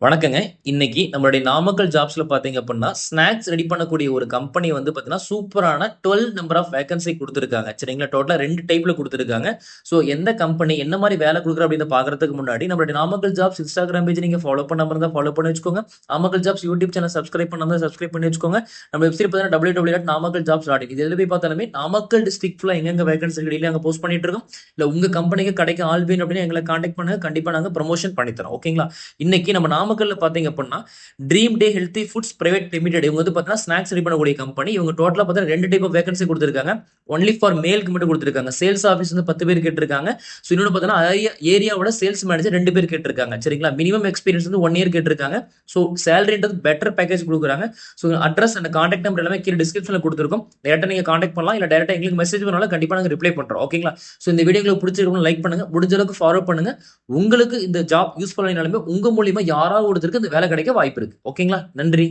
வணக்கங்க. இன்னைக்கு நம்மளுடைய நாமக்கல் ஜாப்ஸ்ல பார்த்தீங்க அப்படின்னா, ஸ்நாக்ஸ் ரெடி பண்ணக்கூடிய ஒரு கம்பெனி வந்து பார்த்தீங்கன்னா, சூப்பரான 12 நம்பர் ஆஃப் வேக்கன்சி குடுத்துருக்காங்க. சரிங்களா? டோட்டலா 2 டைப்ல குடுத்துருக்காங்க. ஸோ எந்த கம்பெனி, என்ன மாரி வேலை குடுக்குறா அப்படின்றத பார்க்கறதுக்கு முன்னாடி, நம்மளுடைய நாமக்கல் ஜாப்ஸ் இன்ஸ்டாகிராம் பேஜ் நீங்க ஃபாலோ பண்ணாம இருந்தா ஃபாலோ பண்ணி வச்சுக்கோங்க. Namakkal jobs YouTube channel subscribe பண்ணாம இருந்தா சப்ஸ்கிரைப் பண்ணி வச்சுக்கோங்க. நம்ம வெப்சைட் பார்த்தீங்கன்னா www.namakkaljobs.in இது எதுல போய் பார்த்தாலுமே, நாமக்கல் டிஸ்ட்ரிக்ட் ஃபுல்லா எங்கெங்க வேக்கன்சி இருக்கு டெய்லி அங்க போஸ்ட் பண்ணிட்டு இருக்கோம். இல்ல உங்க கம்பெனிக்கு கடைக்கு ஆள் வேணும் அப்படின்னு எங்கள கான்டாக்ட் பண்ணுங்க. கண்டிப்பா நாங்க ப்ரமோஷன் பண்ணி தரோம். ஓகேங்களா? இன்னைக்கு நம்ம நாமக்கல்ல பாத்தீங்க அப்படின்னா ட்ரீம் டே ஹெல்த்தி ஃபுட்ஸ் பிரைவேட் லிமிடெட் இவங்க வந்து பார்த்தீங்கன்னா ஸ்நாக்ஸ் ரெடி பண்ணக்கூடிய கம்பெனி. இவங்க டோட்டலா பார்த்தீங்கன்னா 2 டைப் ஆஃப் வேகன்சி கொடுத்துருக்காங்க. ஒன்லி ஃபார் மேலுக்கு மட்டும் கொடுத்துருக்காங்க. சேல்ஸ் ஆஃபீஸ் வந்து 10 பேர் கேட்டிருக்காங்க. ஸோ இன்னொன்று பார்த்தீங்கன்னா ஏரியாவோட சேல்ஸ் மேனேஜர் 2 பேர் கேட்டிருக்காங்க. சரிங்களா? மினிமம் எக்ஸ்பீரியன்ஸ் வந்து 1 இயர் கேட்டிருக்காங்க. ஸோ சேலரின்றது பெட்டர் பேக்கேஜ் கொடுக்குறாங்க. So address and contact number எல்லாமே கீழே டிஸ்கிரிப்ஷனில் கொடுத்துருக்கோம். டேரக்டாக நீங்கள் கான்டாக்ட் பண்ணலாம். இல்லை டேரக்டாக எங்களுக்கு மெசேஜ் பண்ணாலும் கண்டிப்பாக நாங்கள் ரிப்ளை பண்ணுறோம். ஓகேங்களா? ஸோ இந்த வீடியோ உங்களுக்கு பிடிச்சிருக்கணும் லைக் பண்ணுங்க. முடிஞ்ச அளவுக்கு ஃபாலோ பண்ணுங்க. உங்களுக்கு இந்த ஜாப் யூஸ்ஃபுல் ஆனாலுமே உங்க மூலியமா யாராவது ஒருத்தருக்கு இந்த வேலை கிடைக்க வாய்ப்பு இருக்கு. ஓகேங்களா? நன்றி.